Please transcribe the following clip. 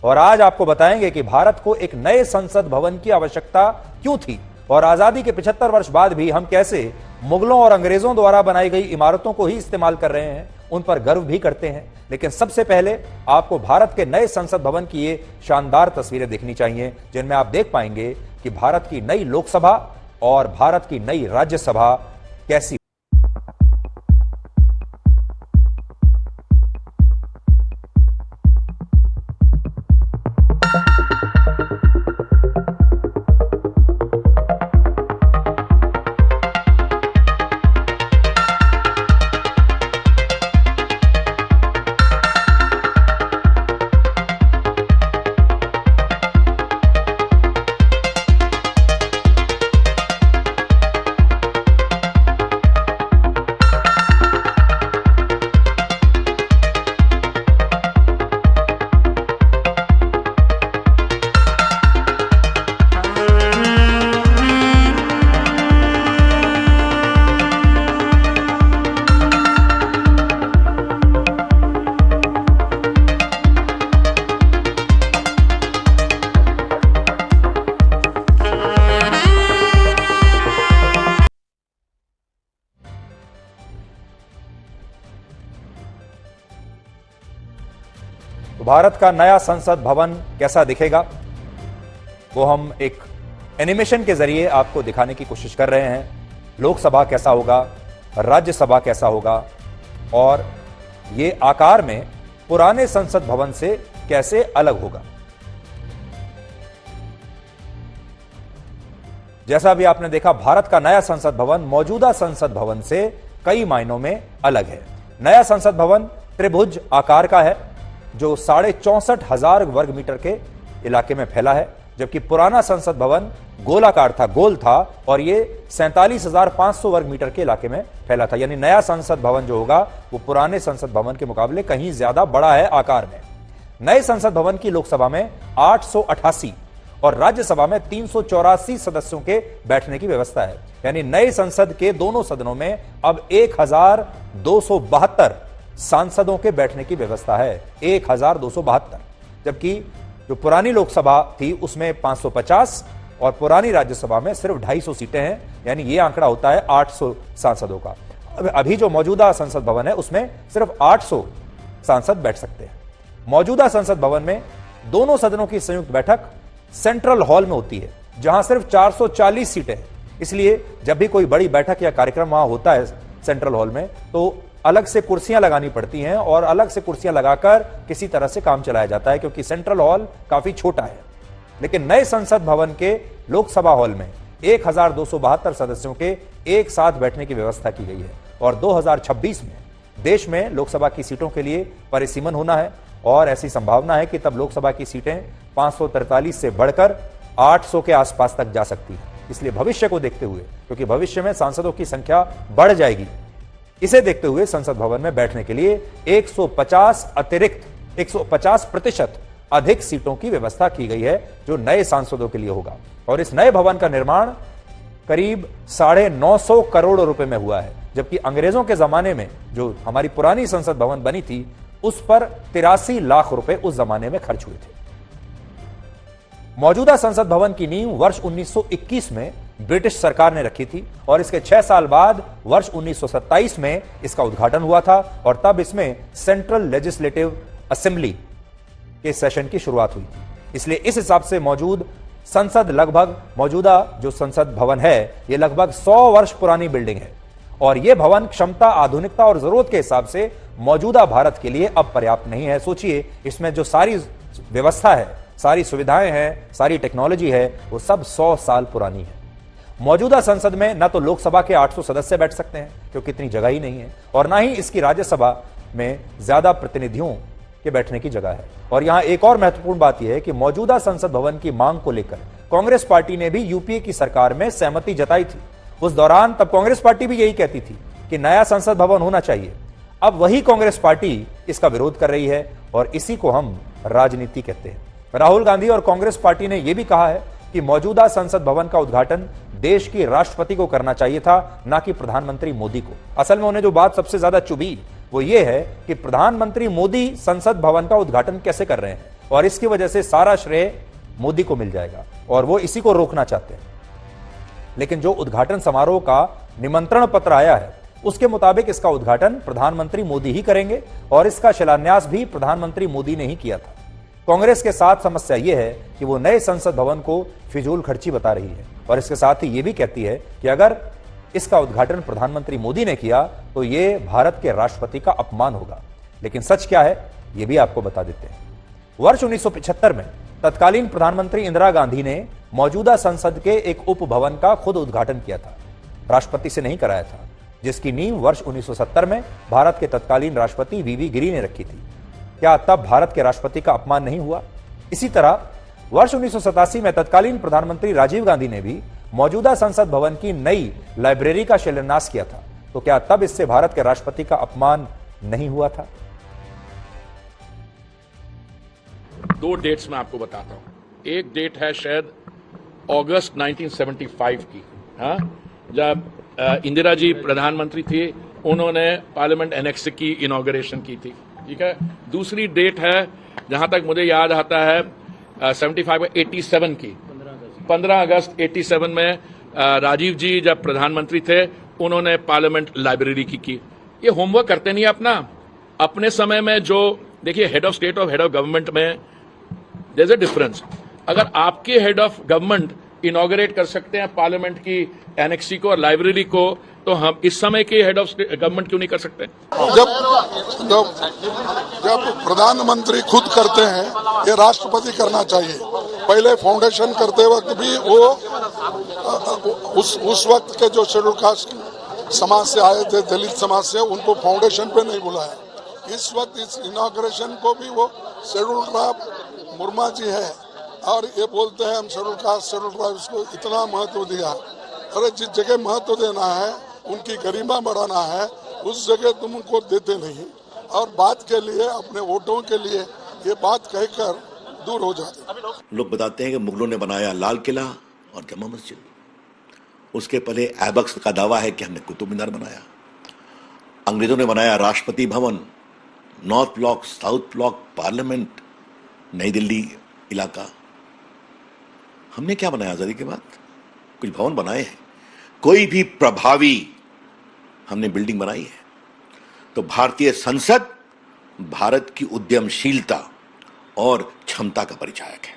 और आज आपको बताएंगे कि भारत को एक नए संसद भवन की आवश्यकता क्यों थी और आजादी के 75 वर्ष बाद भी हम कैसे मुगलों और अंग्रेजों द्वारा बनाई गई इमारतों को ही इस्तेमाल कर रहे हैं, उन पर गर्व भी करते हैं। लेकिन सबसे पहले आपको भारत के नए संसद भवन की ये शानदार तस्वीरें देखनी चाहिए, जिनमें आप देख पाएंगे कि भारत की नई लोकसभा और भारत की नई राज्यसभा कैसी। तो भारत का नया संसद भवन कैसा दिखेगा वो हम एक एनिमेशन के जरिए आपको दिखाने की कोशिश कर रहे हैं। लोकसभा कैसा होगा, राज्यसभा कैसा होगा और ये आकार में पुराने संसद भवन से कैसे अलग होगा। जैसा भी आपने देखा, भारत का नया संसद भवन मौजूदा संसद भवन से कई मायनों में अलग है। नया संसद भवन त्रिभुज आकार का है जो 64,500 वर्ग मीटर के इलाके में फैला है, जबकि पुराना संसद भवन गोलाकार था, गोल था और ये 47,500 वर्ग मीटर के इलाके में फैला था। यानी नया संसद भवन जो होगा वो पुराने संसद भवन के मुकाबले कहीं ज्यादा बड़ा है आकार में। नए संसद भवन की लोकसभा में 888 और राज्यसभा में 384 सदस्यों के बैठने की व्यवस्था है। यानी नए संसद के दोनों सदनों में अब 1272 सांसदों के बैठने की व्यवस्था है, 1272, जबकि जो पुरानी लोकसभा थी उसमें 550 और पुरानी राज्यसभा में सिर्फ 250 सीटें हैं। यानी यह आंकड़ा होता है 800 सांसदों का। अभी जो मौजूदा संसद भवन है उसमें सिर्फ 800 सांसद बैठ सकते हैं। मौजूदा संसद भवन में दोनों सदनों की संयुक्त बैठक सेंट्रल हॉल में होती है जहां सिर्फ 440 सीटें हैं। इसलिए जब भी कोई बड़ी बैठक या कार्यक्रम वहां होता है सेंट्रल हॉल में तो अलग से कुर्सियां लगानी पड़ती हैं और अलग से कुर्सियां लगाकर किसी तरह से काम चलाया जाता है, क्योंकि सेंट्रल हॉल काफी छोटा है। लेकिन नए संसद भवन के लोकसभा हॉल में 1272 सदस्यों के एक साथ बैठने की व्यवस्था की गई है और 2026 में देश में लोकसभा की सीटों के लिए परिसीमन होना है और ऐसी संभावना है कि तब लोकसभा की सीटें 543 से बढ़कर 800 के आसपास तक जा सकती है। इसलिए भविष्य को देखते हुए, क्योंकि भविष्य में सांसदों की संख्या बढ़ जाएगी, इसे देखते हुए संसद भवन में बैठने के लिए 150% अधिक सीटों की व्यवस्था की गई है जो नए सांसदों के लिए होगा। और इस नए भवन का निर्माण करीब 950 करोड़ रुपए में हुआ है, जबकि अंग्रेजों के जमाने में जो हमारी पुरानी संसद भवन बनी थी उस पर 83 लाख रुपए उस जमाने में खर्च हुए थे। मौजूदा संसद भवन की नींव वर्ष 1921 में ब्रिटिश सरकार ने रखी थी और इसके 6 साल बाद वर्ष 1927 में इसका उद्घाटन हुआ था और तब इसमें सेंट्रल लेजिस्लेटिव असेंबली के सेशन की शुरुआत हुई थी। इसलिए इस हिसाब से मौजूदा जो संसद भवन है ये लगभग 100 वर्ष पुरानी बिल्डिंग है और यह भवन क्षमता, आधुनिकता और जरूरत के हिसाब से मौजूदा भारत के लिए अब पर्याप्त नहीं है। सोचिए, इसमें जो सारी व्यवस्था है, सारी सुविधाएं हैं, सारी टेक्नोलॉजी है, वो सब 100 साल पुरानी है। मौजूदा संसद में न तो लोकसभा के 800 सदस्य बैठ सकते हैं क्योंकि इतनी जगह ही नहीं है और ना ही इसकी राज्यसभा में ज्यादा प्रतिनिधियों के बैठने की जगह है। और यहां एक और महत्वपूर्ण बात यह है कि मौजूदा संसद भवन की मांग को लेकर कांग्रेस पार्टी ने भी यूपीए की सरकार में सहमति जताई थी। उस दौरान तब कांग्रेस पार्टी भी यही कहती थी कि नया संसद भवन होना चाहिए। अब वही कांग्रेस पार्टी इसका विरोध कर रही है और इसी को हम राजनीति कहते हैं। राहुल गांधी और कांग्रेस पार्टी ने यह भी कहा है कि मौजूदा संसद भवन का उद्घाटन देश की राष्ट्रपति को करना चाहिए था, ना कि प्रधानमंत्री मोदी को। असल में उन्हें जो बात सबसे ज्यादा चुभी वो ये है कि प्रधानमंत्री मोदी संसद भवन का उद्घाटन कैसे कर रहे हैं, और इसकी वजह से सारा श्रेय मोदी को मिल जाएगा और वो इसी को रोकना चाहते हैं। लेकिन जो उद्घाटन समारोह का निमंत्रण पत्र आया है उसके मुताबिक इसका उद्घाटन प्रधानमंत्री मोदी ही करेंगे और इसका शिलान्यास भी प्रधानमंत्री मोदी ने ही किया था। कांग्रेस के साथ समस्या यह है कि वो नए संसद भवन को फिजूल खर्ची बता रही है और इसके साथ ही यह भी कहती है कि अगर इसका उद्घाटन प्रधानमंत्री मोदी ने किया तो यह भारत के राष्ट्रपति का अपमान होगा। लेकिन सच क्या है यह भी आपको बता देते हैं। वर्ष 1975 में तत्कालीन प्रधानमंत्री इंदिरा गांधी ने मौजूदा संसद के एक उप भवन का खुद उद्घाटन किया था, राष्ट्रपति से नहीं कराया था, जिसकी नींव वर्ष 1970 में भारत के तत्कालीन राष्ट्रपति वीवी गिरी ने रखी थी। क्या तब भारत के राष्ट्रपति का अपमान नहीं हुआ? इसी तरह वर्ष 1987 में तत्कालीन प्रधानमंत्री राजीव गांधी ने भी मौजूदा संसद भवन की नई लाइब्रेरी का शिलान्यास किया था, तो क्या तब इससे भारत के राष्ट्रपति का अपमान नहीं हुआ था? दो डेट्स मैं आपको बताता हूं। एक डेट है शायद अगस्त 1975 की, हाँ, जब इंदिरा जी प्रधानमंत्री थी, उन्होंने पार्लियामेंट एनेक्स की इनॉग्रेशन की थी, ठीक है। दूसरी डेट है जहां तक मुझे याद आता है 75 में 87 की 15 अगस्त 87 में राजीव जी जब प्रधानमंत्री थे उन्होंने पार्लियामेंट लाइब्रेरी की। ये होमवर्क करते नहीं अपने समय में। जो देखिए हेड ऑफ स्टेट और हेड ऑफ गवर्नमेंट में देयर इज अ डिफरेंस। अगर आपके हेड ऑफ गवर्नमेंट इनॉग्रेट कर सकते हैं पार्लियामेंट की एनेक्सी को और लाइब्रेरी को, तो हम इस समय के हेड ऑफ गवर्नमेंट क्यों नहीं कर सकते? जब प्रधानमंत्री खुद करते हैं ये राष्ट्रपति करना चाहिए। पहले फाउंडेशन करते वक्त भी वो उस वक्त के जो शेड्यूल कास्ट समाज से आए थे, दलित समाज से, उनको फाउंडेशन पे नहीं बुलाया। इस वक्त इस इनॉग्रेशन को भी वो शेड्यूल ट्राइब मुर्मा जी है और ये बोलते हैं हम शेड्यूल कास्ट शेड्यूल ट्राइब्स को इतना महत्व दिया। अरे जिस जगह महत्व देना है, उनकी गरिमा बढ़ाना है, उस जगह तुम उनको देते नहीं और बात के लिए, अपने वोटों के लिए ये बात कहकर दूर हो जाते। लोग बताते हैं कि मुगलों ने बनाया लाल किला और जमा मस्जिद, उसके पहले ऐबक्स का दावा है कि हमने कुतुब मीनार बनाया। अंग्रेजों ने बनाया Rashtrapati Bhavan, north block, south block, parliament, नई दिल्ली इलाका। हमने क्या बनाया आजादी के बाद? कुछ भवन बनाए हैं, कोई भी प्रभावी हमने बिल्डिंग बनाई है? तो भारतीय संसद भारत की उद्यमशीलता और क्षमता का परिचायक है।